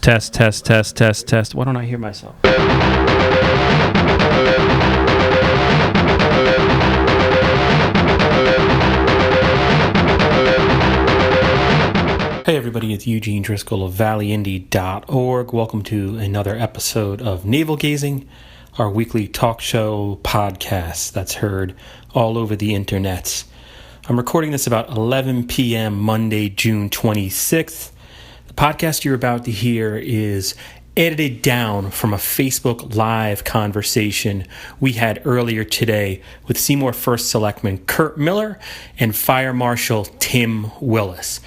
Test, test, test, test, test. Why don't I hear myself? Hey everybody, it's Eugene Driscoll of valleyindy.org. Welcome to another episode of Navel Gazing, our weekly talk show podcast that's heard all over the internets. I'm recording this about 11 p.m. Monday, June 26th. The podcast you're about to hear is edited down from a Facebook Live conversation we had earlier today with Seymour First Selectman Kurt Miller and Fire Marshal Timm Willis.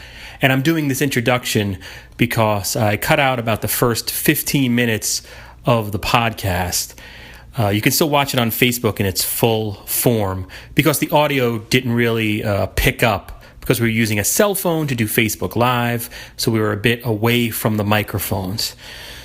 And I'm doing this introduction because I cut out about the first 15 minutes of the podcast. You can still watch it on Facebook in its full form because the audio didn't really pick up because we were using a cell phone to do Facebook Live, so we were a bit away from the microphones.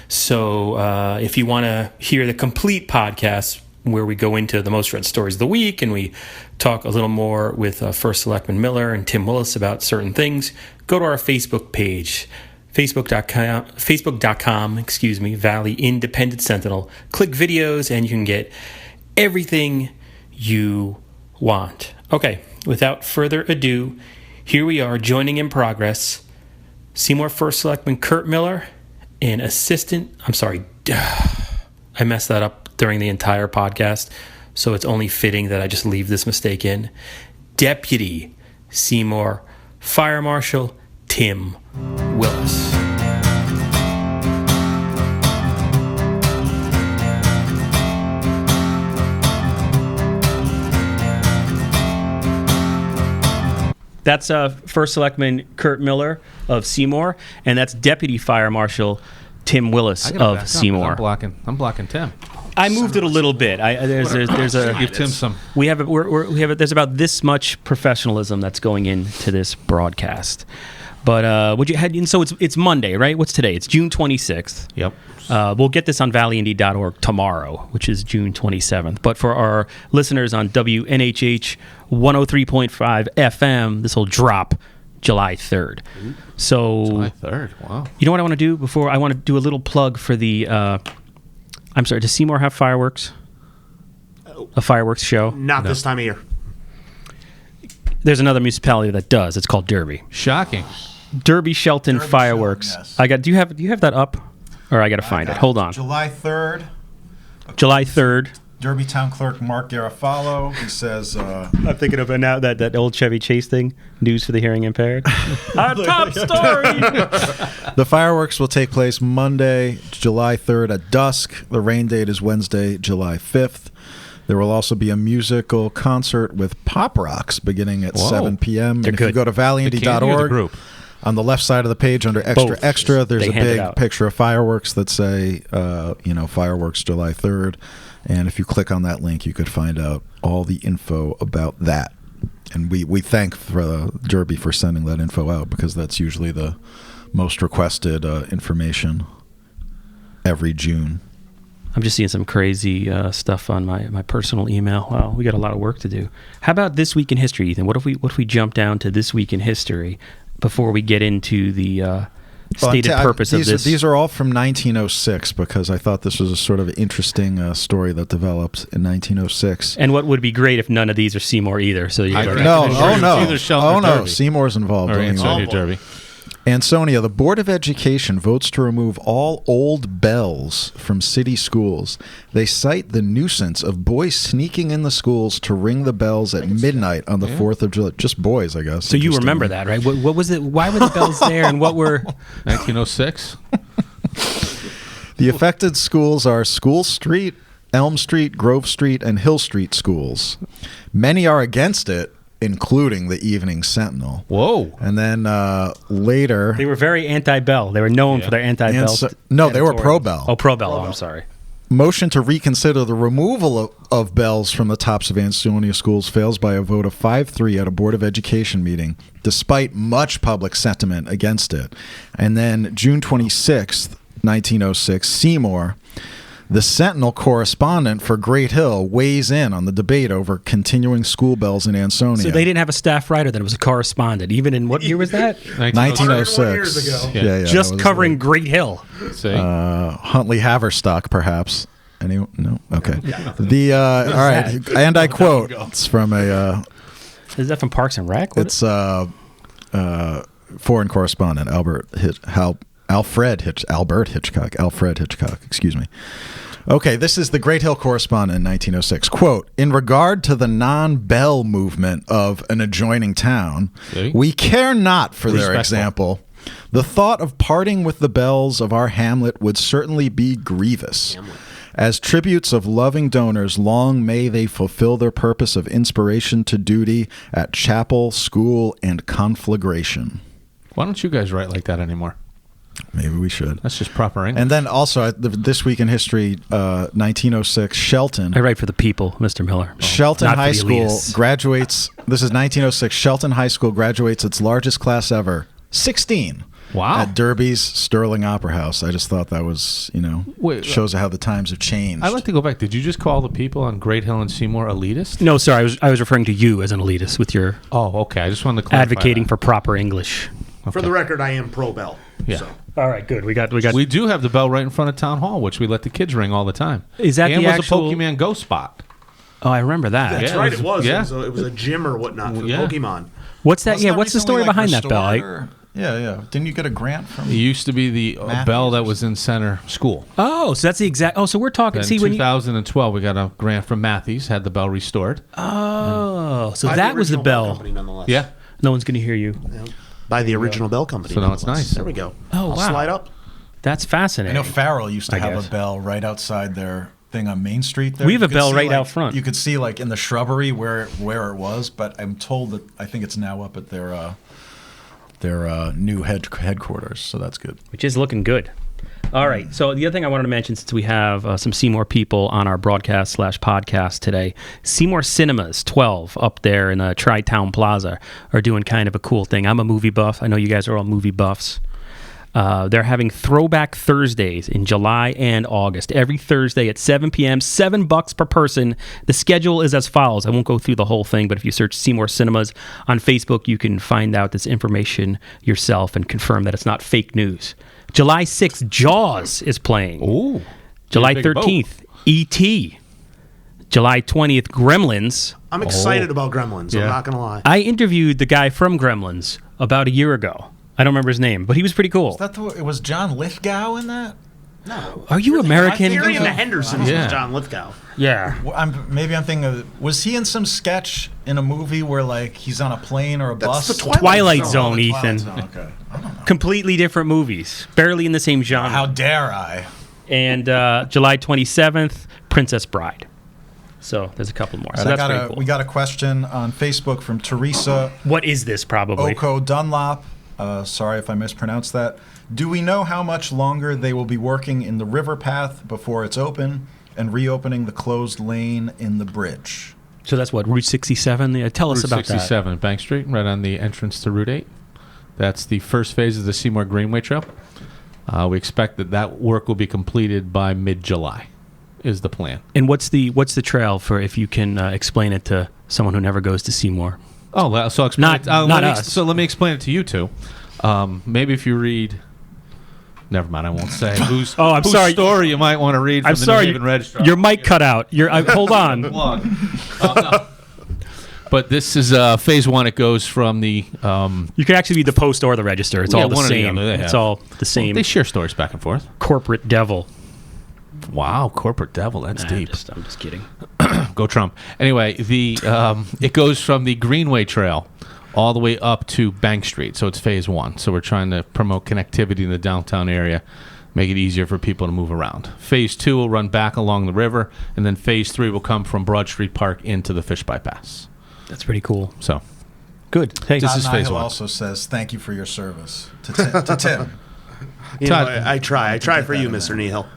So if you want to hear the complete podcast where we go into the most read stories of the week and we talk a little more with First Selectman Miller and Timm Willis about certain things, go to our Facebook page, facebook.com, Valley Independent Sentinel. Click videos and you can get everything you want. Okay, without further ado, here we are, joining in progress, Seymour First Selectman Kurt Miller and I messed that up during the entire podcast, so it's only fitting that I just leave this mistake in. Deputy Seymour Fire Marshal Timm Willis. That's First Selectman Kurt Miller of Seymour, and that's Deputy Fire Marshal Timm Willis of Seymour. I'm blocking Timm. I moved it a little bit. There's a give Timm some. There's about this much professionalism that's going into this broadcast. But it's Monday, right? What's today? It's June 26th. Yep. We'll get this on valleyindy.org tomorrow, which is June 27th. But for our listeners on WNHH 103.5 FM, this will drop July 3rd. So July 3rd, wow. You know what I want to do before? I want to do a little plug for the... I'm sorry, does Seymour have fireworks? A fireworks show? Not this time of year. There's another municipality that does. It's called Derby. Shocking. Derby Shelton Fireworks. Shelton, yes. Do you have that up? Or I got to find it. Hold on. July 3rd. July 3rd. Derby Town Clerk Mark Garofalo. He says... I'm thinking of now that old Chevy Chase thing. News for the hearing impaired. Our top story! The fireworks will take place Monday, July 3rd at dusk. The rain date is Wednesday, July 5th. There will also be a musical concert with Pop Rocks beginning at 7 p.m. They're and good. if you go to valleyindy.org, on the left side of the page under Extra, there's a big picture of fireworks that say, fireworks July 3rd. And if you click on that link, you could find out all the info about that. And we thank Derby for sending that info out because that's usually the most requested information every June. I'm just seeing some crazy stuff on my personal email. Wow, we got a lot of work to do. How about This Week in History, Ethan? What if we jump down to This Week in History before we get into the stated purpose of this? These are all from 1906 because I thought this was a sort of interesting story that developed in 1906. And what would be great if none of these are Seymour either? So you no, Seymour's involved. Or Ansonia Derby. Ansonia, the Board of Education votes to remove all old bells from city schools. They cite the nuisance of boys sneaking in the schools to ring the bells at midnight on the 4th of July. Just boys, I guess. So you remember that, right? What was it? Why were the bells there and what were... 1906? The affected schools are School Street, Elm Street, Grove Street, and Hill Street schools. Many are against it, including the Evening Sentinel. Whoa. And then later... They were very anti-bell. They were known for their anti-bell. They were pro-bell. Oh, pro-bell. I'm sorry. Motion to reconsider the removal of bells from the tops of Ansonia schools fails by a vote of 5-3 at a Board of Education meeting, despite much public sentiment against it. And then June 26th, 1906, Seymour... The Sentinel correspondent for Great Hill weighs in on the debate over continuing school bells in Ansonia. So they didn't have a staff writer, then it was a correspondent. Even in what year was that? 1906. Years ago. Yeah. Just covering Great Hill. Huntley Haverstock, perhaps. Anyone? No? Okay. All right, and I quote, it's from a... Is that from Parks and Rec? It's foreign correspondent, Alfred Hitchcock, excuse me. Okay, this is the Great Hill correspondent in 1906. Quote, in regard to the non-bell movement of an adjoining town, we care not for their example. The thought of parting with the bells of our hamlet would certainly be grievous. As tributes of loving donors, long may they fulfill their purpose of inspiration to duty at chapel, school, and conflagration. Why don't you guys write like that anymore? Maybe we should. That's just proper English. And then also, This Week in History, 1906, Shelton. I write for the people, Mr. Miller. Shelton High School graduates. This is 1906. Shelton High School graduates its largest class ever, 16. Wow. At Derby's Sterling Opera House. I just thought that was, shows how the times have changed. I'd like to go back. Did you just call the people on Great Hill and Seymour elitist? No, sorry. I was referring to you as an elitist with your okay. I just wanted to clarify advocating that. for proper English. Okay. For the record, I am pro-bell. Yeah. So. All right, good. We got. We do have the bell right in front of Town Hall, which we let the kids ring all the time. Is that and the was actual... a Pokemon Go spot. Oh, I remember that. That's right. It was. Yeah. It was a gym or whatnot for Pokemon. What's that? What's the story behind that bell? Yeah. Didn't you get a grant from? It used to be the bell that was in center school. Oh, so that's the exact. Oh, so we're talking. In 2012, we got a grant from Matthews, had the bell restored. Oh, so that was the bell. Nonetheless. Yeah. No one's going to hear you. By the original bell company. So now it's nice. There we go. Oh, I'll wow. slide up. That's fascinating. I know Farrell used to have a bell right outside their thing on Main Street there. We have a bell right out front. You could see in the shrubbery where it was, but I'm told that I think it's now up at their new headquarters, so that's good. Which is looking good. All right. So the other thing I wanted to mention, since we have some Seymour people on our broadcast/podcast today, Seymour Cinemas 12 up there in the Tri-Town Plaza are doing kind of a cool thing. I'm a movie buff. I know you guys are all movie buffs. They're having Throwback Thursdays in July and August. Every Thursday at 7 p.m., $7 per person. The schedule is as follows. I won't go through the whole thing, but if you search Seymour Cinemas on Facebook, you can find out this information yourself and confirm that it's not fake news. July 6th, Jaws is playing. Ooh. July 13th, E.T. July 20th, Gremlins. I'm excited about Gremlins. I'm not going to lie. I interviewed the guy from Gremlins about a year ago. I don't remember his name, but he was pretty cool. It was John Lithgow in that? No. Are you American? Harry and the Hendersons was John Lithgow. Yeah. Maybe I'm thinking of... Was he in some sketch in a movie where, he's on a plane or a bus? The Twilight Zone, the Ethan. Twilight Zone. Okay. I don't know. Completely different movies. Barely in the same genre. How dare I? And July 27th, Princess Bride. So there's a couple more. So that's pretty cool. We got a question on Facebook from Teresa... What is this, probably? Oko Dunlop. Sorry if I mispronounced that. Do we know how much longer they will be working in the river path before it's open and reopening the closed lane in the bridge? So that's what, Route 67? Tell us about Route 67, Bank Street, right on the entrance to Route 8. That's the first phase of the Seymour Greenway Trail. We expect that work will be completed by mid-July, is the plan. And what's the trail for, if you can explain it to someone who never goes to Seymour? Oh, so I'll explain not us. So let me explain it to you two. Maybe if you read... Never mind, I won't say whose story you might want to read from the New Haven Registrar. Your mic cut out. Hold on. No. But this is phase one. It goes from the... you can actually read the Post or the Register. It's all the same. It's all the same. Well, they share stories back and forth. Corporate devil. Wow, corporate devil. That's deep. I'm just kidding. Go Trump. Anyway, it goes from the Greenway Trail all the way up to Bank Street. So it's phase one. So we're trying to promote connectivity in the downtown area, make it easier for people to move around. Phase two will run back along the river, and then phase three will come from Broad Street Park into the Fish Bypass. That's pretty cool. So good. Hey, this is phase one. Also says thank you for your service to Timm. I try for you, Mr. Nihil.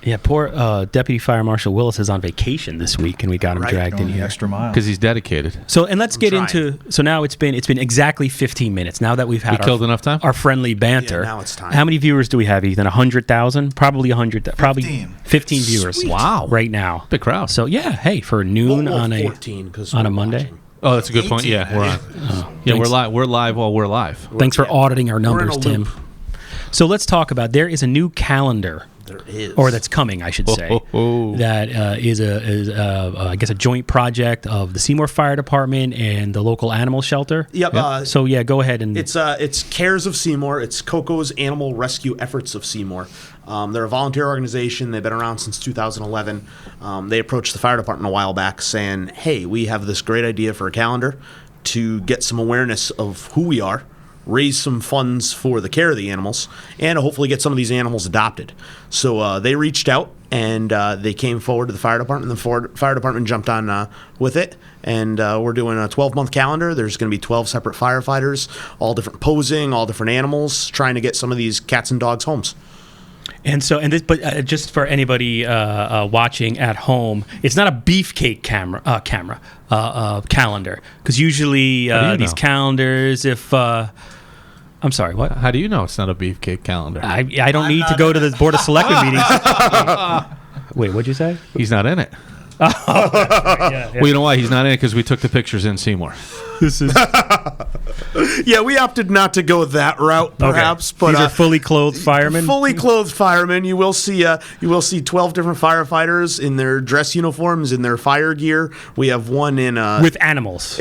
Yeah, poor Deputy Fire Marshal Willis is on vacation this week, and we got him dragged in the here. extra mile because he's dedicated. So, and let's get into. So now it's been exactly 15 minutes. Now that we've had killed enough time. Our friendly banter. Yeah, now it's time. How many viewers do we have, Ethan? 100,000? Probably 100. Probably 15 viewers. Sweet. Wow, right now. big crowd. So yeah, hey, for noon on 14, a Monday. Watching. Oh, that's a good point. Yeah, we're on. Yeah, we're live. We're live while we're live. Thanks for auditing our We're in numbers, a Tim. loop. So let's talk about. There is a new calendar. There is. Or that's coming, I should say. That is I guess a joint project of the Seymour Fire Department and the local animal shelter. Yep. So yeah, go ahead and It's Cares of Seymour. It's Coco's Animal Rescue Efforts of Seymour. They're a volunteer organization. They've been around since 2011. They approached the fire department a while back saying, hey, we have this great idea for a calendar to get some awareness of who we are, raise some funds for the care of the animals, and hopefully get some of these animals adopted. So they reached out, and they came forward to the fire department. The fire department jumped on with it, and we're doing a 12-month calendar. There's going to be 12 separate firefighters, all different posing, all different animals, trying to get some of these cats and dogs homes. And so, but just for anybody watching at home, it's not a beefcake calendar, because usually these calendars, if I'm sorry, what? How do you know it's not a beefcake calendar? I don't need to go to the Board of Selectmen meetings. Wait, what'd you say? He's not in it. Yeah. Well, you know why he's not in it? Because we took the pictures in Seymour. This is Yeah, we opted not to go that route, perhaps. But these are fully clothed firemen. Fully clothed firemen. You will see 12 different firefighters in their dress uniforms, in their fire gear. We have one in with animals.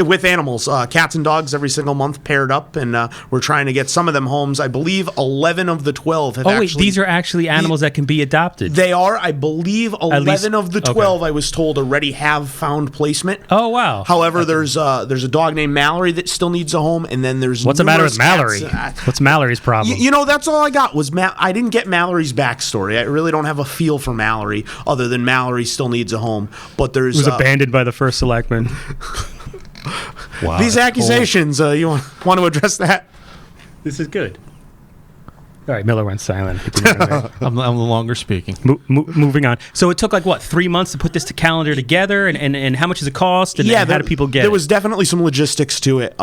Cats and dogs every single month paired up, and we're trying to get some of them homes. I believe 11 of the 12 have wait, these are actually animals that can be adopted. They are, I believe, 11 of the 12. I was told already have found placement. Oh wow! However, there's a dog named Mallory that still needs a home, and then there's what's the matter with cats. Mallory? What's Mallory's problem? You know, that's all I got was I didn't get Mallory's backstory. I really don't have a feel for Mallory other than Mallory still needs a home. But there's it was abandoned by the first selectman. Wow. These accusations. You want to address that? This is good. All right, Miller went silent. I'm no longer speaking. Moving on. So it took 3 months to put this calendar together, and how much does it cost? And how do people get it? There was definitely some logistics to it.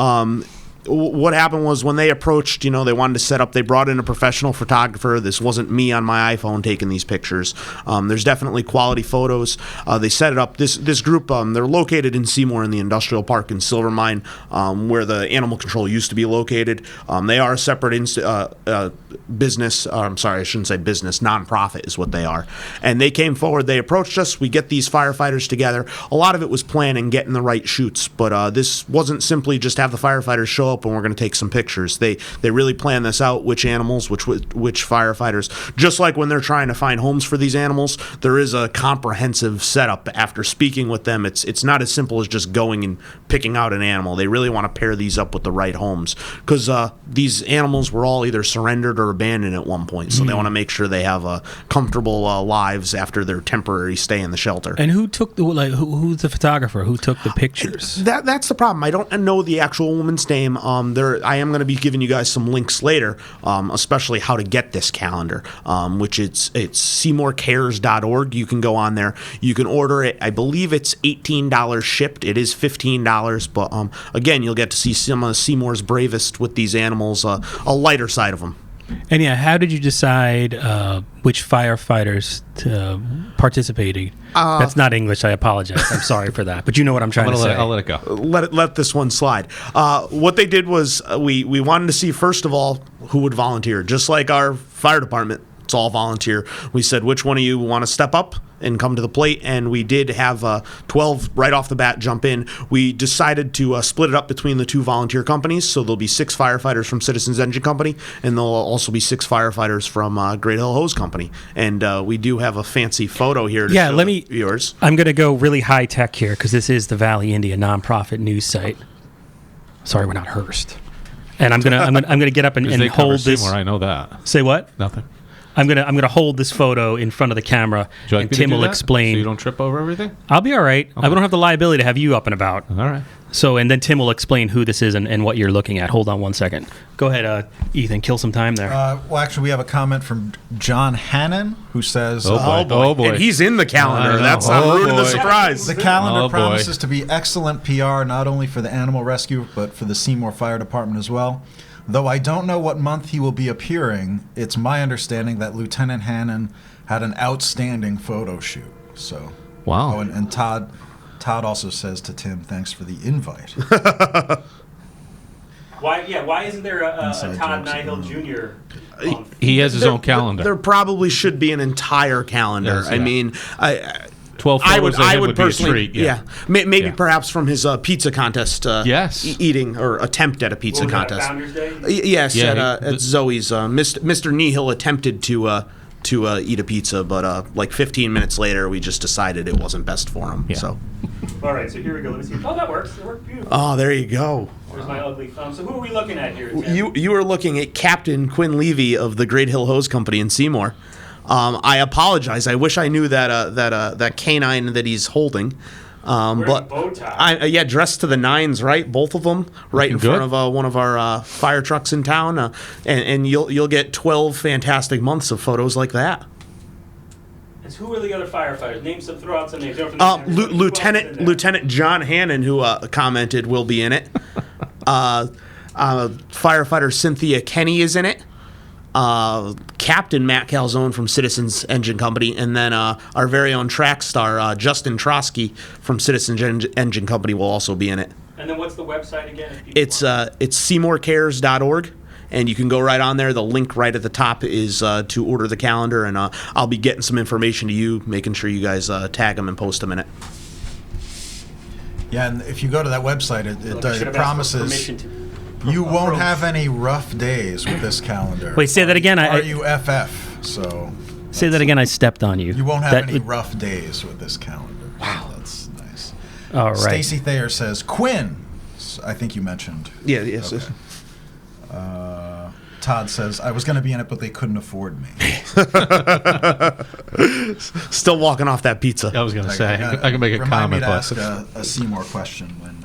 What happened was when they approached, they wanted to set up, they brought in a professional photographer. This wasn't me on my iPhone taking these pictures. There's definitely quality photos. They set it up. This group, they're located in Seymour in the industrial park in Silver Mine, where the animal control used to be located. They are a separate business. I'm sorry, I shouldn't say business. Nonprofit is what they are. And they came forward. They approached us. We get these firefighters together. A lot of it was planning, getting the right shoots. But this wasn't simply just have the firefighters show up and we're going to take some pictures. They really plan this out, which animals, which firefighters. Just like when they're trying to find homes for these animals, there is a comprehensive setup. After speaking with them, it's not as simple as just going and picking out an animal. They really want to pair these up with the right homes because these animals were all either surrendered or abandoned at one point. So they want to make sure they have comfortable lives after their temporary stay in the shelter. And who took who's the photographer? Who took the pictures? That's the problem. I don't know the actual woman's name. I am going to be giving you guys some links later, especially how to get this calendar, which it's SeymourCares.org. You can go on there. You can order it. I believe it's $18 shipped. It is $15, but again, you'll get to see some of Seymour's bravest with these animals, a lighter side of them. And how did you decide which firefighters to participated? That's not English. I apologize. I'm sorry for that. But you know what I'm trying to say. I'll let it go. Let this one slide. What they did was we wanted to see, first of all, who would volunteer. Just like our fire department, it's all volunteer. We said, which one of you want to step up and come to the plate? And we did have 12 right off the bat jump in. We decided to split it up between the two volunteer companies. So there'll be 6 firefighters from Citizens Engine Company, and there'll also be 6 firefighters from Great Hill Hose Company. And we do have a fancy photo here to show the viewers. I'm going to go really high tech here because this is the Valley Indy, a nonprofit news site. Sorry, we're not Hearst. And I'm gonna get up and hold this. Seymour, I know that. Say what? Nothing. I'm gonna hold this photo in front of the camera, and Tim will explain. So you don't trip over everything? I'll be all right. Okay. I don't have the liability to have you up and about. All right. So, and then Tim will explain who this is and what you're looking at. Hold on one second. Go ahead, Ethan. Kill some time there. Well, actually, we have a comment from John Hannon who says, "Oh boy. And he's in the calendar. That's not ruining the surprise. The calendar promises to be excellent PR, not only for the animal rescue, but for the Seymour Fire Department as well. Though I don't know what month he will be appearing, it's my understanding that Lieutenant Hannon had an outstanding photo shoot." So, wow. Oh, and Todd also says to Tim, "Thanks for the invite." Why isn't there a Todd Navel Jr.? He has his own calendar. There probably should be an entire calendar. Yes, yeah. I mean, 12 photos I would be a personally, treat, yeah. Maybe perhaps from his pizza contest. Yes. Eating or attempt at a pizza contest. Founders Day? Yes, at Zoe's. Mr. Nihil attempted to eat a pizza, but like 15 minutes later, we just decided it wasn't best for him. Yeah. So. All right, so here we go. Let me see. Oh, that works. It worked beautiful. Oh, there you go. There's my ugly thumb. So who are we looking at here, Tim? You are looking at Captain Quinn Levy of the Great Hill Hose Company in Seymour. I apologize. I wish I knew that canine that he's holding. But bow tie. Dressed to the nines, right? Both of them, right in front of one of our fire trucks in town, and you'll get 12 fantastic months of photos like that. And who are the other firefighters? Throw out some names. Lieutenant John Hannon, who commented, will be in it. Firefighter Cynthia Kenny is in it. Captain Matt Calzone from Citizens Engine Company, and then our very own track star Justin Trotsky from Citizens Engine Company will also be in it. And then what's the website again? It's SeymourCares.org, and you can go right on there. The link right at the top is to order the calendar, and I'll be getting some information to you, making sure you guys tag them and post them in it. Yeah, and if you go to that website, it promises you won't have any rough days with this calendar. Wait, say that again. RUFF. So say that again. I stepped on you. You won't have any rough days with this calendar. Wow, that's nice. All right. Stacy Thayer says Quinn. I think you mentioned. Yeah. Yes. Okay. Todd says, I was going to be in it, but they couldn't afford me. Still walking off that pizza. I was going to say, I can make a comment. Remind me to ask a Seymour question when.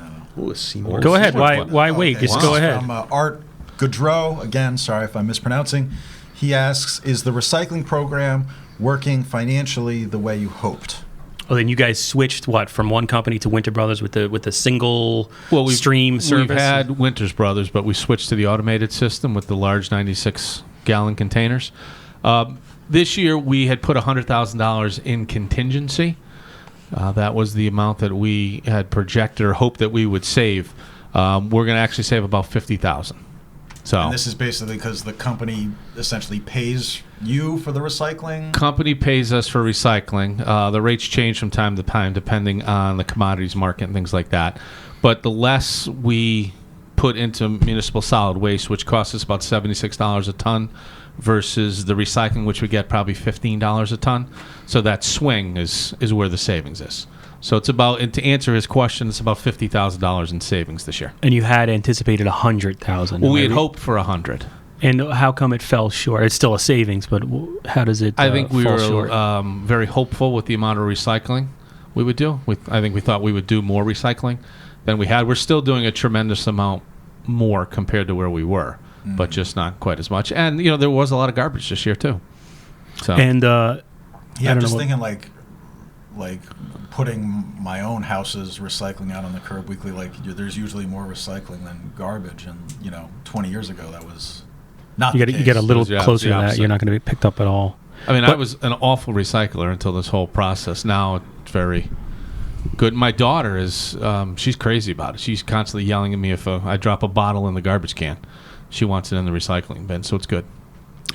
Seymour. Go ahead. Why wait? Okay. Just go ahead. From Art Goudreau, again, sorry if I'm mispronouncing. He asks, is the recycling program working financially the way you hoped? Oh, then you guys switched from one company to Winter Brothers with the single stream service? We've had Winters Brothers, but we switched to the automated system with the large 96-gallon containers. This year, we had put $100,000 in contingency. That was the amount that we had projected or hoped that we would save. We're going to actually save about $50,000. And this is basically because the company essentially pays you for the recycling? Company pays us for recycling. The rates change from time to time depending on the commodities market and things like that. But the less we put into municipal solid waste, which costs us about $76 a ton, versus the recycling, which we get probably $15 a ton. So that swing is where the savings is. So it's about, and to answer his question, it's about $50,000 in savings this year. And you had anticipated $100,000. Well, we had hoped for $100,000. And how come it fell short? It's still a savings, but how does it? I think we fall were short? Very hopeful with the amount of recycling we would do. I think we thought we would do more recycling than we had. We're still doing a tremendous amount more compared to where we were, but just not quite as much. And there was a lot of garbage this year too. So and I'm just thinking like putting my own house's recycling out on the curb weekly. Like there's usually more recycling than garbage, and 20 years ago that was. You get a little closer to that. You're not going to be picked up at all. I mean, I was an awful recycler until this whole process. Now it's very good. My daughter is, she's crazy about it. She's constantly yelling at me if I drop a bottle in the garbage can. She wants it in the recycling bin, so it's good.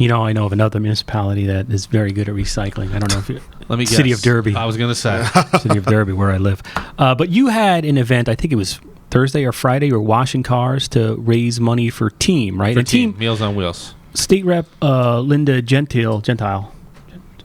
I know of another municipality that is very good at recycling. I don't know if you... Let me guess. City of Derby. I was going to say. City of Derby, where I live. But you had an event, I think it was Thursday or Friday, you were washing cars to raise money for Timm, right? For Timm, Meals on Wheels. State Rep Linda Gentile. Gentile.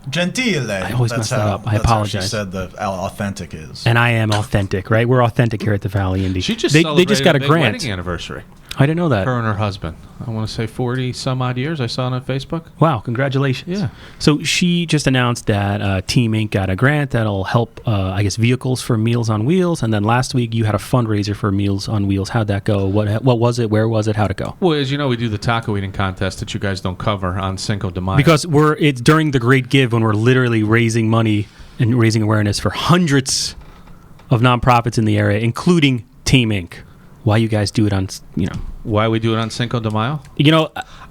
I always mess that up. I apologize. That's how she said how authentic is. And I am authentic, right? We're authentic here at the Valley Indy. She just they just got a grant. Wedding anniversary. I didn't know that. Her and her husband. I want to say 40 some odd years. I saw it on Facebook. Wow, congratulations. Yeah. So she just announced that Team Inc. got a grant that'll help, I guess, vehicles for Meals on Wheels. And then last week you had a fundraiser for Meals on Wheels. How'd that go? What was it? Where was it? How'd it go? Well, as you know, we do the taco eating contest that you guys don't cover on Cinco de Mayo. Because it's during the Great Give when we're literally raising money and raising awareness for hundreds of nonprofits in the area, including Team Inc. Why you guys do it on, Why we do it on Cinco de Mayo?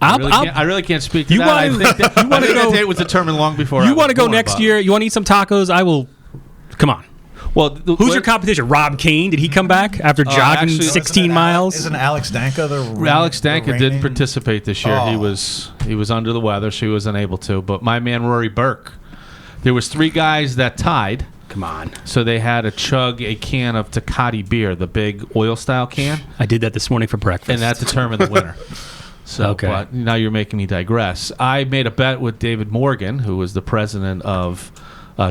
I really can't speak to that. I think that date was determined long before. You want to go next year? You want to eat some tacos? I will. Come on. Well, who's your competition? Rob Kane? Did he come back after jogging 16 miles? Isn't Alex Danka Alex Danka did participate this year. He was under the weather, so he was unable to. But my man Rory Burke, there was 3 guys that tied. Come on. So they had to chug a can of Tecate beer, the big oil-style can. I did that this morning for breakfast. And that determined the winner. So, okay. But now you're making me digress. I made a bet with David Morgan, who was the president of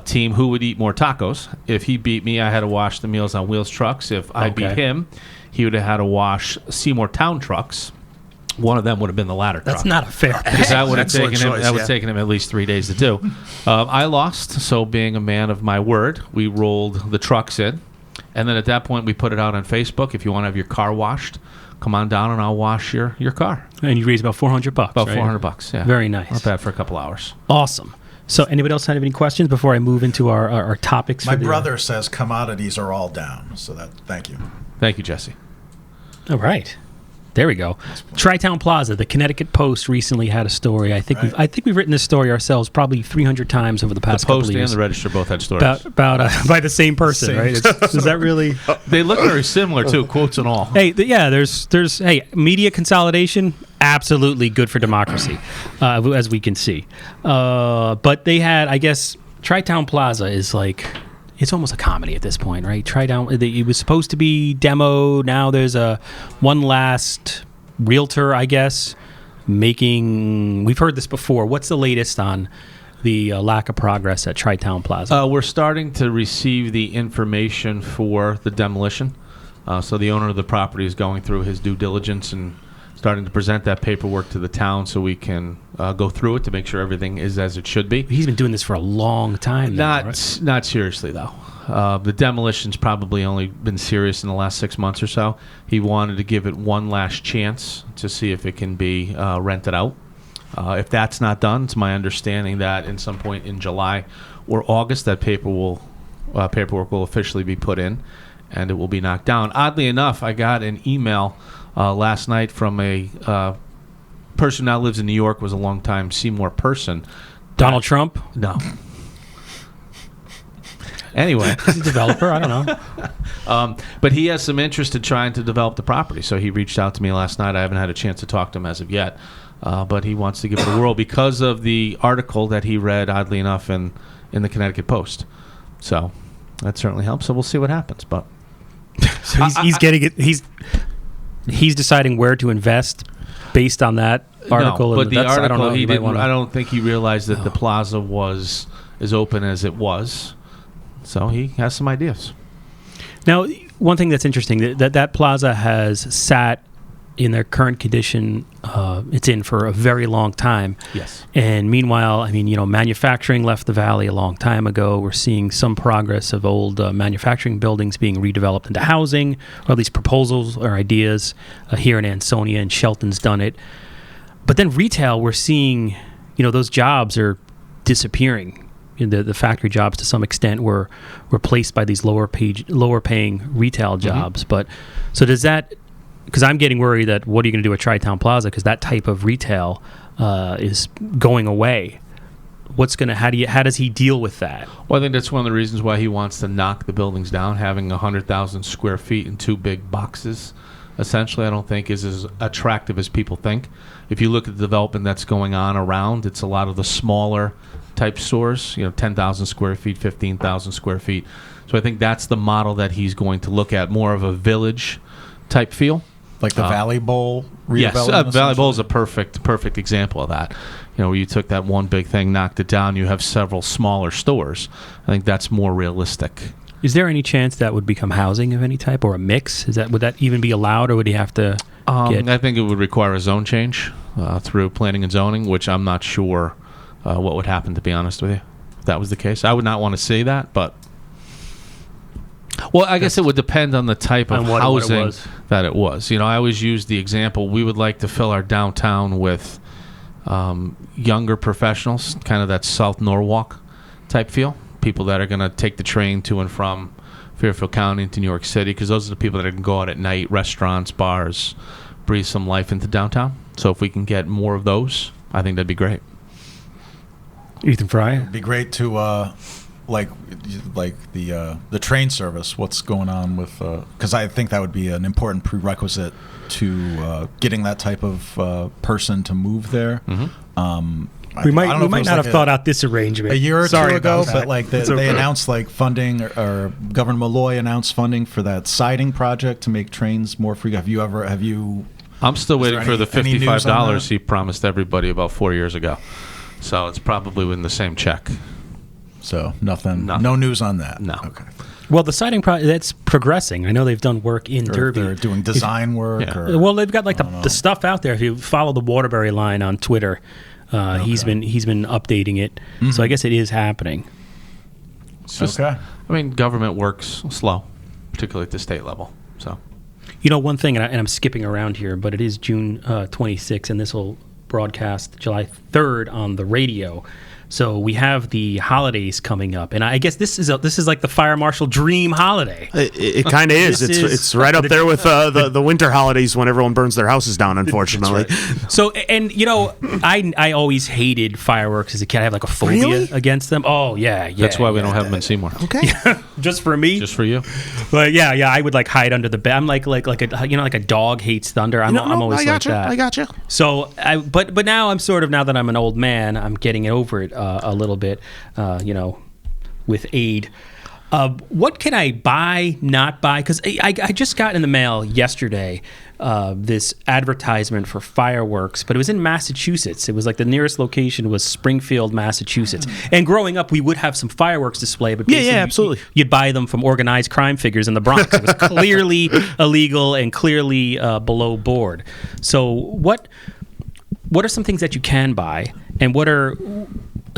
Team, who would eat more tacos. If he beat me, I had to wash the Meals on Wheels trucks. If I beat him, he would have had to wash Seymour Town trucks. One of them would have been the ladder truck. That's not a fair bet. Because that would have taken him at least 3 days to do. I lost, so being a man of my word, we rolled the trucks in. And then at that point, we put it out on Facebook. If you want to have your car washed, come on down and I'll wash your car. And you raised about $400, About right? $400, yeah. Very nice. Not bad for a couple hours. Awesome. So anybody else have any questions before I move into our topics? My brother says commodities are all down. So thank you. Thank you, Jesse. All right. There we go. Tri-Town Plaza, the Connecticut Post recently had a story. I think we've written this story ourselves probably 300 times over the past couple of years. The Post and the Register both had stories. About by the same person, right? Is that really? They look very similar too, quotes and all. Hey, there's media consolidation, absolutely good for democracy, as we can see. But they had, I guess, Tri-Town Plaza is like. It's almost a comedy at this point, right? It was supposed to be demo. Now there's one last realtor, I guess, we've heard this before. What's the latest on the lack of progress at Tri-Town Plaza? We're starting to receive the information for the demolition. So the owner of the property is going through his due diligence and starting to present that paperwork to the town so we can go through it to make sure everything is as it should be. He's been doing this for a long time now, right? Not seriously, though. The demolition's probably only been serious in the last 6 months or so. He wanted to give it one last chance to see if it can be rented out. If that's not done, it's my understanding that in some point in July or August, that paperwork will officially be put in and it will be knocked down. Oddly enough, I got an email last night from a person who now lives in New York, was a longtime Seymour person. Donald Trump? No. Anyway. He's a developer. I don't know. But he has some interest in trying to develop the property. So he reached out to me last night. I haven't had a chance to talk to him as of yet. But he wants to give it a whirl because of the article that he read, oddly enough, in the Connecticut Post. So that certainly helps. So we'll see what happens. But so he's getting it. He's deciding where to invest based on that article. No, but the article, I don't think he realized that the plaza was as open as it was. So he has some ideas. Now, one thing that's interesting, that plaza has sat in their current condition, it's in for a very long time. Yes. And meanwhile, manufacturing left the valley a long time ago. We're seeing some progress of old manufacturing buildings being redeveloped into housing, or at least proposals or ideas here in Ansonia, and Shelton's done it. But then retail, we're seeing, those jobs are disappearing. The factory jobs, to some extent, were replaced by these lower paying retail jobs. Mm-hmm. But so does that? Because I'm getting worried that what are you going to do at Tri-Town Plaza? Because that type of retail is going away. How does he deal with that? Well, I think that's one of the reasons why he wants to knock the buildings down. Having 100,000 square feet in 2 big boxes, essentially, I don't think is as attractive as people think. If you look at the development that's going on around, it's a lot of the smaller type stores, 10,000 square feet, 15,000 square feet. So I think that's the model that he's going to look at, more of a village type feel. Like the Valley Bowl redevelopment? Yes, Valley Bowl is a perfect example of that. Where you took that one big thing, knocked it down, you have several smaller stores. I think that's more realistic. Is there any chance that would become housing of any type or a mix? Would that even be allowed, or would he have to I think it would require a zone change through planning and zoning, which I'm not sure what would happen, to be honest with you. If that was the case, I would not want to say that, but well, I guess it would depend on the type of housing that it was. I always use the example, we would like to fill our downtown with younger professionals, kind of that South Norwalk type feel, people that are going to take the train to and from Fairfield County to New York City, because those are the people that can go out at night, restaurants, bars, breathe some life into downtown. So if we can get more of those, I think that'd be great. Ethan Fry? It'd be great to like the train service. What's going on with? Because I think that would be an important prerequisite to getting that type of person to move there. Mm-hmm. We might not have thought out this arrangement a year or two ago, but they announced funding, or Governor Malloy announced funding for that siding project to make trains more free. Have you? I'm still waiting for the $55 he promised everybody about 4 years ago. So it's probably within the same check. So nothing. No news on that. No. Okay. Well, the siding project, that's progressing. I know they've done work in Derby. They're doing design work. Yeah. Well, they've got the stuff out there. If you follow the Waterbury line on Twitter, he's been updating it. Mm-hmm. So I guess it is happening. I mean, government works slow, particularly at the state level. So, one thing, and I'm skipping around here, but it is June 26th, and this will broadcast July 3rd on the radio. So we have the holidays coming up, and I guess this is like the fire marshal dream holiday. It kind of is. It's right up there with the winter holidays when everyone burns their houses down. Unfortunately, right. So and I always hated fireworks as a kid. I have a phobia against them. Oh yeah. That's why we don't have them in Seymour. Okay, just for me, just for you. But yeah, I would hide under the bed. I'm like a dog hates thunder. I'm always like that. I got you. So but now I'm now that I'm an old man, I'm getting over it a little bit, with aid. What can I buy, not buy? Because I just got in the mail yesterday this advertisement for fireworks, but it was in Massachusetts. It was the nearest location was Springfield, Massachusetts. And growing up, we would have some fireworks display, but absolutely. You'd buy them from organized crime figures in the Bronx. It was clearly illegal and clearly below board. So what are some things that you can buy, and what are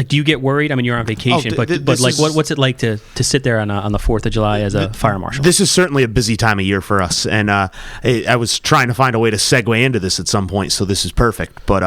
do you get worried? I mean, you're on vacation, but what's it like to sit there on the 4th of July as a fire marshal? This is certainly a busy time of year for us, and I was trying to find a way to segue into this at some point, so this is perfect. But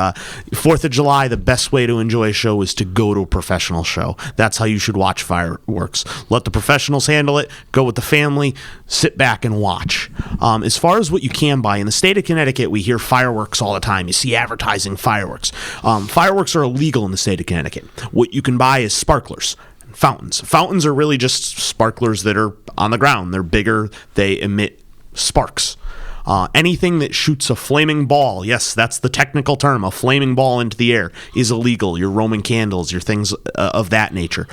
4th of July, the best way to enjoy a show is to go to a professional show. That's how you should watch fireworks. Let the professionals handle it. Go with the family. Sit back and watch. As far as what you can buy, in the state of Connecticut, we hear fireworks all the time. You see advertising fireworks. Fireworks are illegal in the state of Connecticut. What you can buy is sparklers, fountains. Fountains are really just sparklers that are on the ground. They're bigger. They emit sparks. Anything that shoots a flaming ball, yes, that's the technical term, a flaming ball into the air, is illegal. Your Roman candles, your things of that nature.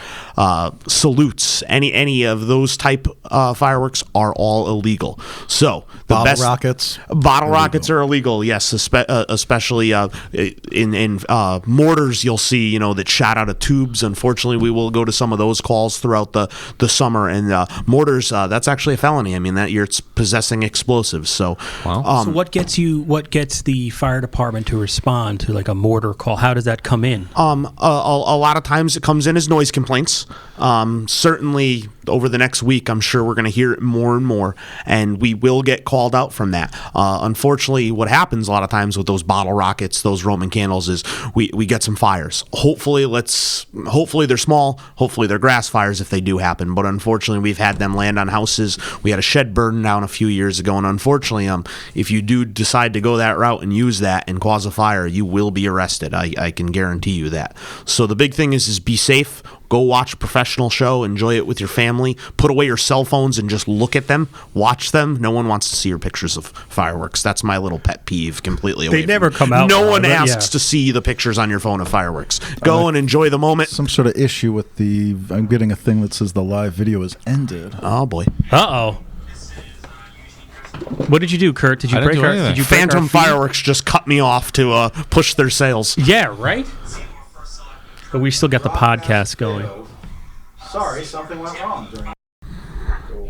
Salutes, any of those type fireworks are all illegal. So bottle rockets are illegal, yes, especially in mortars you'll see, that shot out of tubes. Unfortunately, we will go to some of those calls throughout the summer, and mortars, that's actually a felony. I mean, that you're possessing explosives. So wow. So what gets the fire department to respond to a mortar call? How does that come in? A lot of times it comes in as noise complaints. Certainly over the next week, I'm sure we're going to hear it more and more, and we will get called out from that. Unfortunately, what happens a lot of times with those bottle rockets, those Roman candles, is we get some fires. Hopefully they're small. Hopefully they're grass fires if they do happen. But unfortunately, we've had them land on houses. We had a shed burn down a few years ago, and unfortunately, if you do decide to go that route and use that and cause a fire, you will be arrested. I can guarantee you that. So the big thing is be safe. Go watch a professional show. Enjoy it with your family. Put away your cell phones and just look at them. Watch them. No one wants to see your pictures of fireworks. That's my little pet peeve completely away. They never come out. No one asks to see the pictures on your phone of fireworks. Go and enjoy the moment. Some sort of issue with I'm getting a thing that says the live video is ended. Oh, boy. Uh-oh. What did you do, Kurt? Did you break our? Did you Phantom Fireworks just cut me off to push their sales? Yeah, right. But we still got the podcast going. Sorry, something went wrong.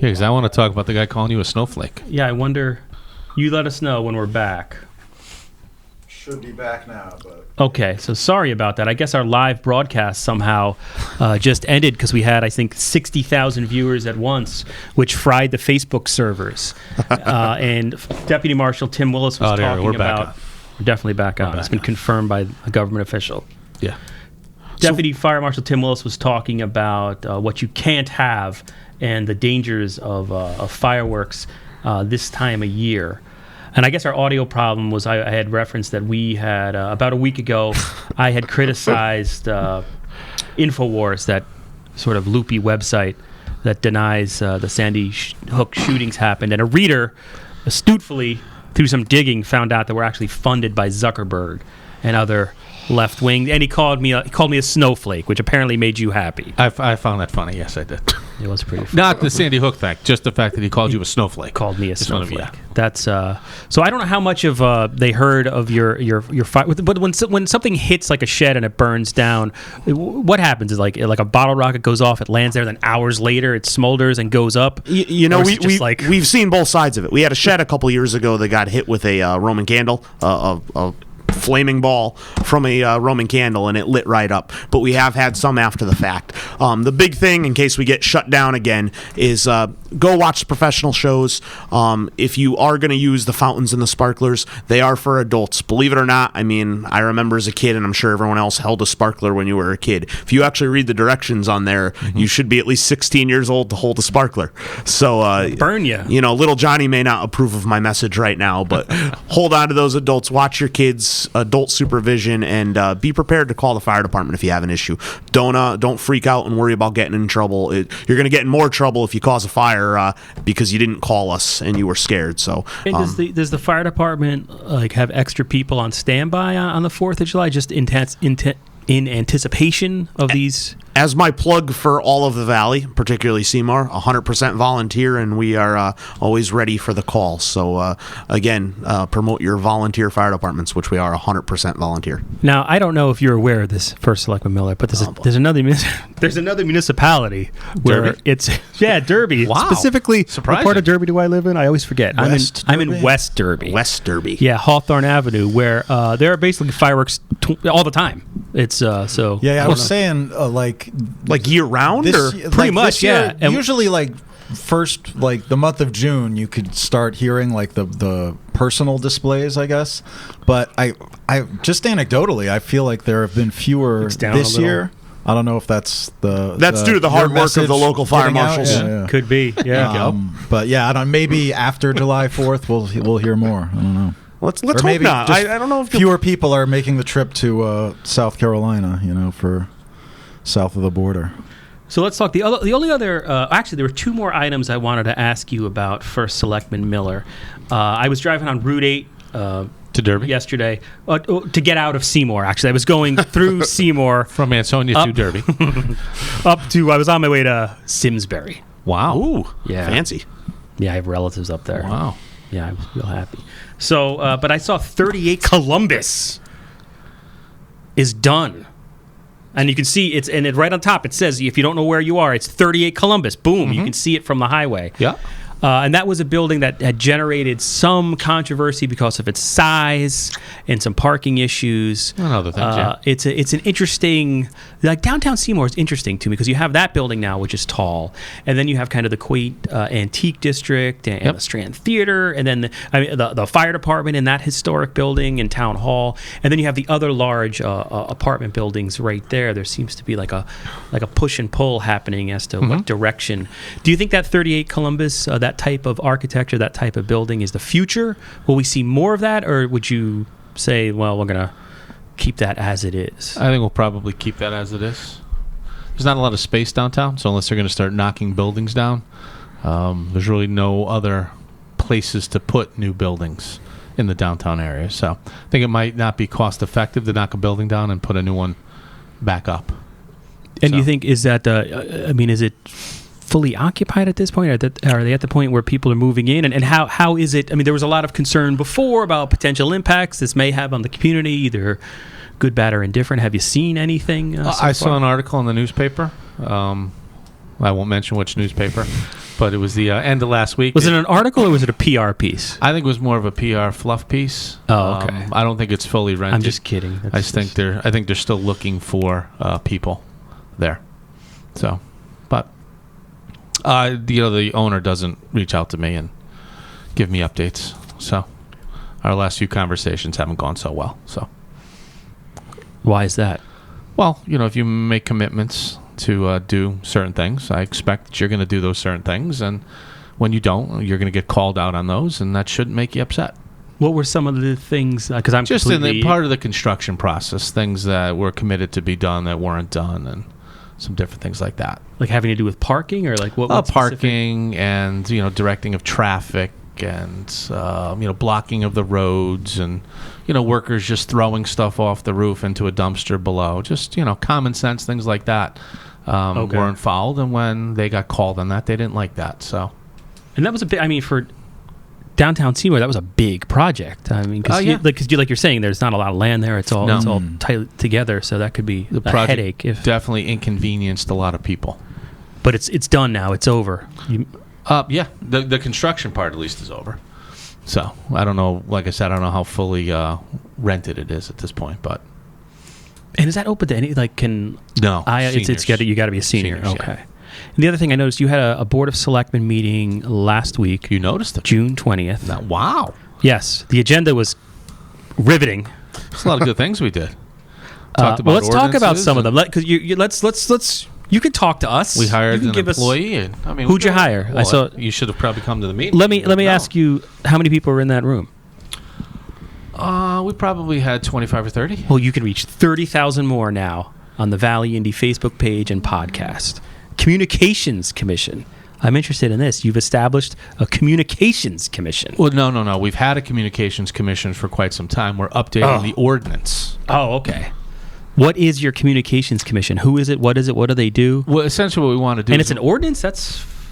Yeah, because I want to talk about the guy calling you a snowflake. Yeah, I wonder. You let us know when we're back. Should be back now, but okay. So sorry about that. I guess our live broadcast somehow just ended because we had, I think, 60,000 viewers at once, which fried the Facebook servers. And Deputy Marshal Timm Willis was talking about. We're definitely back on. It's been confirmed by a government official. Yeah. Deputy Fire Marshal Timm Willis was talking about what you can't have and the dangers of fireworks this time of year. And I guess our audio problem was I had referenced that we had, about a week ago, I had criticized InfoWars, that sort of loopy website that denies the Sandy Hook shootings happened. And a reader, astutely, through some digging, found out that we're actually funded by Zuckerberg and other left wing, and he called me a snowflake, which apparently made you happy. I found that funny. Yes, I did. It was pretty funny. Not the Sandy Hook fact, just the fact that he called you a snowflake. Called me a snowflake. Yeah. That's so I don't know how much of they heard of your fight, but when something hits like a shed and it burns down, what happens is like a bottle rocket goes off, it lands there, then hours later it smolders and goes up. We've seen both sides of it. We had a shed a couple years ago that got hit with a Roman candle, a flaming ball from a Roman candle, and it lit right up. But we have had some after the fact. The big thing, in case we get shut down again, is go watch the professional shows. If you are going to use the fountains and the sparklers, they are for adults. Believe it or not, I mean, I remember as a kid, and I'm sure everyone else held a sparkler when you were a kid. If you actually read the directions on there, you should be at least 16 years old to hold a sparkler. So burn you. You know, little Johnny may not approve of my message right now, but hold on to those adults. Watch your kids. Adult supervision, and be prepared to call the fire department if you have an issue. Don't freak out and worry about getting in trouble. You're going to get in more trouble if you cause a fire because you didn't call us and you were scared. So, does the fire department have extra people on standby on the 4th of July, just in anticipation of these? As my plug for all of the Valley, particularly Seymour, 100% volunteer, and we are always ready for the call. So, again, promote your volunteer fire departments, which we are 100% volunteer. Now, I don't know if you're aware of this, First Selectman Miller, but there's another municipality where Derby? it's Derby. Wow. Specifically, surprising. What part of Derby do I live in? I always forget. I'm in West Derby. West Derby. Yeah, Hawthorne Avenue, where there are basically fireworks all the time. It's so. Yeah, I was saying like year round, or pretty much, yeah. And usually, first, the month of June, you could start hearing the personal displays, I guess. But I just anecdotally, I feel like there have been fewer this year. I don't know if that's due to the hard work of the local fire marshals. Yeah. Could be, yeah. But yeah, I don't. Maybe after July 4th, we'll hear more. I don't know. Let's hope not. I don't know if fewer people are making the trip to South Carolina, for south of the border. So let's talk. The only other, actually, there were two more items I wanted to ask you about. First Selectman Miller, I was driving on Route 8 to Derby yesterday to get out of Seymour. Actually, I was going through Seymour from Ansonia to Derby, I was on my way to Simsbury. Wow, ooh, yeah, fancy. Yeah, I have relatives up there. Wow, yeah, I was real happy. So, but I saw 38 Columbus is done. And you can see it right on top. It says, if you don't know where you are, it's 38 Columbus. Boom, you can see it from the highway. Yeah. And that was a building that had generated some controversy because of its size and some parking issues. And other things, yeah. It's an interesting, downtown Seymour is interesting to me because you have that building now, which is tall, and then you have kind of the quaint antique district and the Strand Theater, and then the fire department in that historic building and town hall, and then you have the other large apartment buildings right there. There seems to be like a push and pull happening as to what direction. Do you think that 38 Columbus, that type of architecture, that type of building is the future? Will we see more of that, or would you say, well, we're going to keep that as it is? I think we'll probably keep that as it is. There's not a lot of space downtown, so unless they're going to start knocking buildings down, there's really no other places to put new buildings in the downtown area. So I think it might not be cost effective to knock a building down and put a new one back up. And you think, is that, is it fully occupied at this point? Are they at the point where people are moving in? And how is it? I mean, there was a lot of concern before about potential impacts this may have on the community, either good, bad, or indifferent. Have you seen anything? I saw an article in the newspaper. I won't mention which newspaper, But it was the end of last week. Was it an article or was it a PR piece? I think it was more of a PR fluff piece. Oh, okay. I don't think it's fully rented. I'm just kidding. I think they're still looking for people there. So, but the owner doesn't reach out to me and give me updates. So, our last few conversations haven't gone so well. So, why is that? Well, if you make commitments to do certain things, I expect that you're going to do those certain things, and when you don't, you're going to get called out on those, and that shouldn't make you upset. What were some of the things? Because I'm just in the part of the construction process, things that were committed to be done that weren't done, and some different things like that. Like having to do with parking, or like what? Parking and directing of traffic and blocking of the roads and workers just throwing stuff off the roof into a dumpster below. Just common sense things like that weren't followed, and when they got called on that, they didn't like that. So, and that was a bit. I mean, for downtown Seymour, that was a big project. I mean, because like you're saying, there's not a lot of land there. It's all tight together, so that could be a headache. If definitely inconvenienced a lot of people. But it's done now. It's over. The construction part at least is over. So I don't know. Like I said, I don't know how fully rented it is at this point. But is that open to any? Like, can no? It's got you got to be a senior. Seniors, okay. Yeah. And the other thing I noticed, you had a Board of Selectmen meeting last week. You noticed it, June 20th. Wow. Yes, the agenda was riveting. There's a lot of good things we did. Let's talk about some of them. Because let's. You can talk to us. We hired an employee. Who'd you hire? Well, I saw you should have probably come to the meeting. Let me ask you, how many people were in that room? We probably had 25 or 30. Well, you can reach 30,000 more now on the Valley Indy Facebook page and podcast. Communications Commission. I'm interested in this. You've established a Communications Commission. Well, no. We've had a Communications Commission for quite some time. We're updating the ordinance. Oh, okay. What is your Communications Commission? Who is it? What is it? What do they do? Well, essentially what we want to do and it's an ordinance?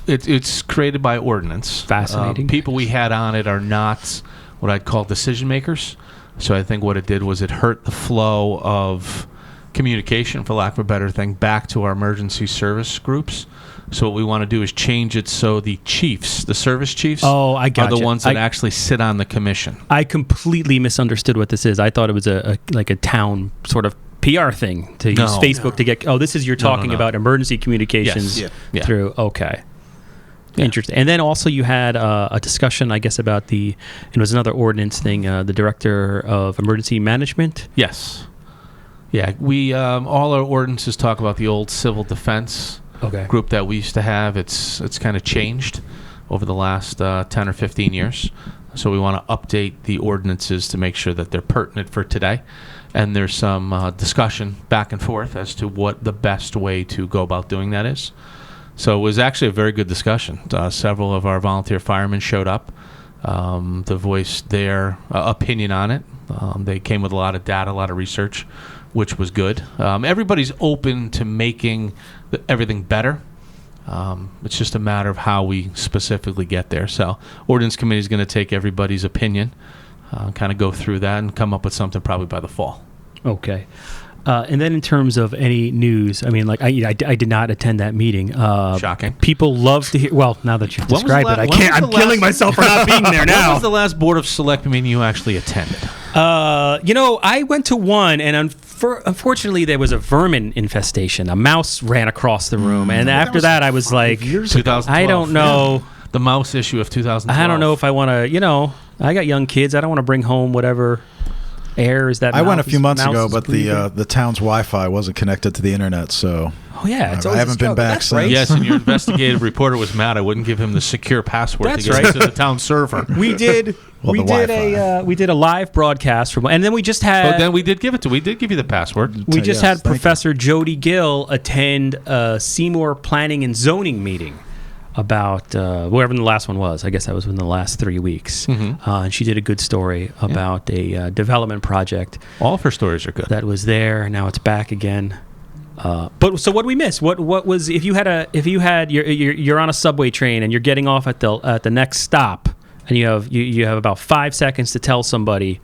It's created by ordinance. Fascinating. People we had on it are not what I'd call decision makers. So I think what it did was it hurt the flow of communication, for lack of a better thing, back to our emergency service groups. So what we want to do is change it so the chiefs, the service chiefs, are the ones that actually sit on the commission. I completely misunderstood what this is. I thought it was a town sort of PR thing to use Facebook to get. Oh, this is you're talking about emergency communications through. Okay. Yeah. Interesting. And then also you had a discussion, I guess, about it was another ordinance thing, the Director of Emergency Management. Yes. Yeah, we all our ordinances talk about the old civil defense group that we used to have. It's kind of changed over the last 10 or 15 years. So we want to update the ordinances to make sure that they're pertinent for today. And there's some discussion back and forth as to what the best way to go about doing that is. So it was actually a very good discussion. Several of our volunteer firemen showed up to voice their opinion on it. They came with a lot of data, a lot of research, which was good. Everybody's open to making everything better. It's just a matter of how we specifically get there. So Ordinance Committee is going to take everybody's opinion, kind of go through that, and come up with something probably by the fall. Okay. And then in terms of any news, I mean, like I did not attend that meeting. Shocking. People love to hear. Well, now that you've described it, I can't. I'm killing myself for not being there now. When was the last Board of Selectmen meeting you actually attended? I went to one, and unfortunately, there was a vermin infestation. A mouse ran across the room, and after that, I was like, 2012. I don't know. Yeah. The mouse issue of 2012. I don't know if I want to. I got young kids. I don't want to bring home whatever airs that. I went a few months ago, but the town's Wi-Fi wasn't connected to the internet, so. Oh yeah, I haven't been back since. Right. Yes, and your investigative reporter was mad. I wouldn't give him the secure password to get to the town server. We did. we did a live broadcast from, and then we just had. But then we did give you the password. We just had Professor Jody Gill attend a Seymour Planning and Zoning meeting about wherever the last one was. I guess that was in the last 3 weeks. Mm-hmm. And she did a good story about a development project. All of her stories are good. That was there. Now it's back again. But so what did we miss? What was if you had you're on a subway train and you're getting off at the next stop and you have about 5 seconds to tell somebody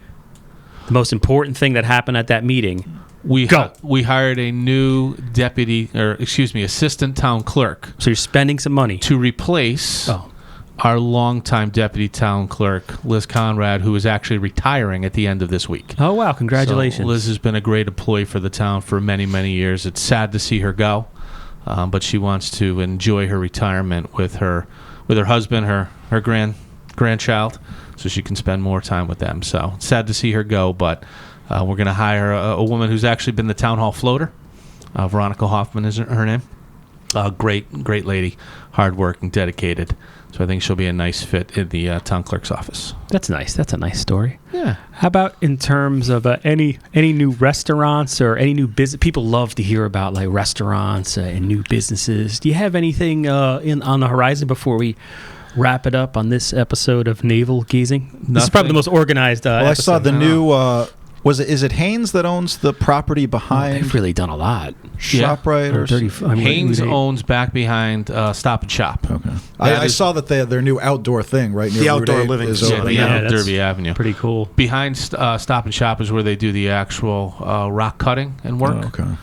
the most important thing that happened at that meeting. We hired a new assistant town clerk. So you're spending some money to replace our longtime deputy town clerk, Liz Conrad, who is actually retiring at the end of this week. Oh, wow. Congratulations. So Liz has been a great employee for the town for many, many years. It's sad to see her go, but she wants to enjoy her retirement with her husband, her grandchild, so she can spend more time with them. So sad to see her go, but we're going to hire a woman who's actually been the town hall floater. Veronica Hoffman is her name. Great lady, hardworking, dedicated. So I think she'll be a nice fit in the town clerk's office. That's nice. That's a nice story. Yeah. How about in terms of any new restaurants or any new business? People love to hear about like restaurants and new businesses. Do you have anything on the horizon before we wrap it up on this episode of Navel Gazing? Nothing. This is probably the most organized Well, episode. I saw the new... is it Haynes that owns the property behind they've really done a lot. ShopRite or Dirty. Haynes owns back behind Stop and Shop. Okay. I saw that their new outdoor thing right near The Route outdoor 8 living is facility. open. Yeah, Derby Avenue. Pretty cool. Behind Stop and Shop is where they do the actual rock cutting and work. Oh, okay.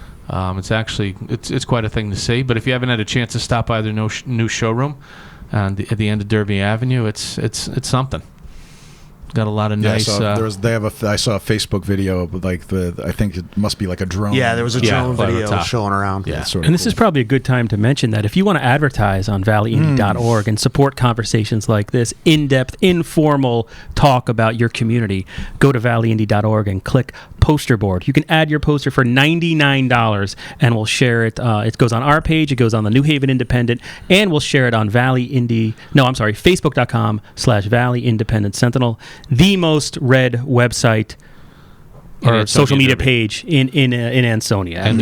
It's actually it's quite a thing to see. But if you haven't had a chance to stop by their new showroom at the end of Derby Avenue, it's something. Got a lot of nice. I saw a Facebook video of I think it must be like a drone. Yeah, there was a drone video showing around. Yeah, and this is probably a good time to mention that if you want to advertise on valleyindy.org and support conversations like this, in-depth, informal talk about your community, go to valleyindy.org and click poster board. You can add your poster for $99 and we'll share it. It goes on our page, it goes on the New Haven Independent, and we'll share it on Facebook.com/Valley Independent Sentinel, the most read website or social media page in Ansonia and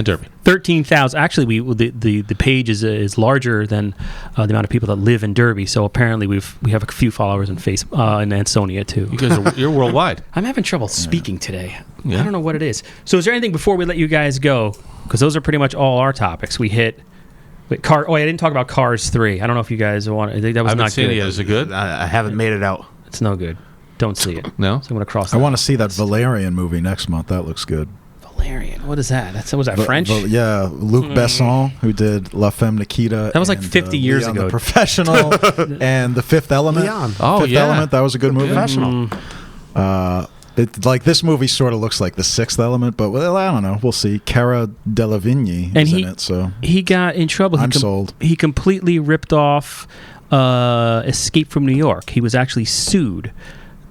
Derby. 13,000. Actually, the page is larger than the amount of people that live in Derby. So apparently we have a few followers in in Ansonia too. You guys you're worldwide. I'm having trouble speaking today. Yeah. I don't know what it is. So is there anything before we let you guys go? Because those are pretty much all our topics. We hit. I didn't talk about Cars 3. I don't know if you guys want. I think that was not good. Is it good? I haven't made it out. It's no good. Don't see it. No? So I'm going to cross. I want to see that Valerian movie next month. That looks good. Valerian. What is that? Was that French? Yeah, Luc Besson, who did La Femme Nikita. That was like 50 years Leon ago. The Professional and The Fifth Element. Leon. Fifth Element. That was a good movie. Professional. This movie sort of looks like The Sixth Element, but I don't know. We'll see. Cara Delevingne is in it, so he got in trouble. I'm sold. He completely ripped off Escape from New York. He was actually sued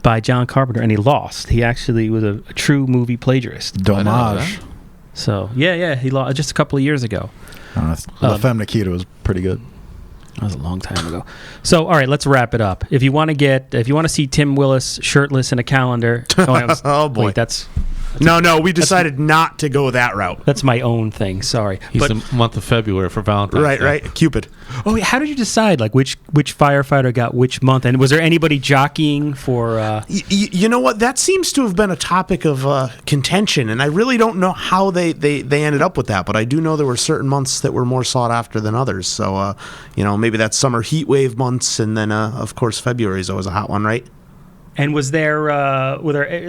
by John Carpenter, and he lost. He actually was a true movie plagiarist. Dommage. So he lost just a couple of years ago. La Femme Nikita was pretty good. That was a long time ago. So, all right, let's wrap it up. If you want to see Tim Willis shirtless in a calendar, oh boy, wait, no, we decided not to go that route. That's my own thing. Sorry. He's the month of February for Valentine's Day. Right. Cupid. Oh, wait, how did you decide which firefighter got which month? And was there anybody jockeying for? You know what? That seems to have been a topic of contention, and I really don't know how they ended up with that. But I do know there were certain months that were more sought after than others. So maybe that's summer heat wave months, and then of course February is always a hot one, right? And were there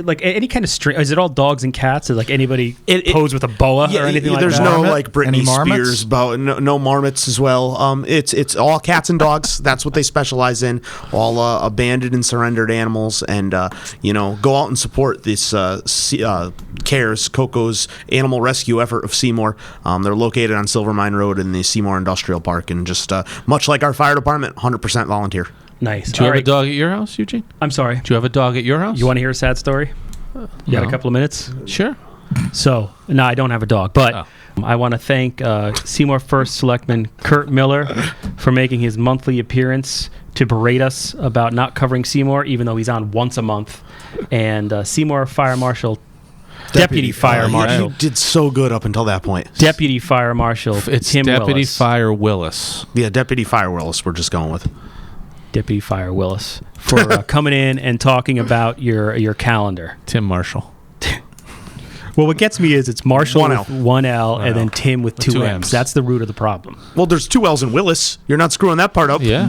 like any kind of string? Is it all dogs and cats? Is like anybody pose with a boa or anything like that? There's no like Britney marmots? Spears boa. No marmots as well. It's all cats and dogs. That's what they specialize in. All abandoned and surrendered animals, and go out and support this Coco's animal rescue effort of Seymour. They're located on Silver Mine Road in the Seymour Industrial Park, and just much like our fire department, 100% volunteer. Nice. Do you have a dog at your house, Eugene? I'm sorry. Do you have a dog at your house? You want to hear a sad story? You got a couple of minutes? Sure. So, no, I don't have a dog, but I want to thank Seymour First Selectman Kurt Miller for making his monthly appearance to berate us about not covering Seymour, even though he's on once a month, and Seymour Fire Marshal. Deputy Fire Marshal. You did so good up until that point. Deputy Fire Marshal. It's Timm Deputy Willis. Fire Willis. Yeah, Deputy Fire Willis. We're just going with. Deputy Fire Willis for coming in and talking about your calendar. Tim Marshall. Well, what gets me is it's Marshall One with one L and then Tim with two M's. That's the root of the problem. Well, there's two L's in Willis. You're not screwing that part up. Yeah.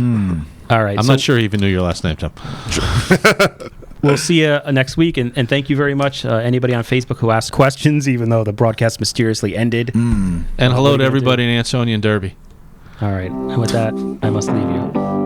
All right. I'm not sure he even knew your last name, Tim. We'll see you next week, and thank you very much, anybody on Facebook who asked questions, even though the broadcast mysteriously ended. And hello to everybody in Ansonian Derby. All right, and with that, I must leave you.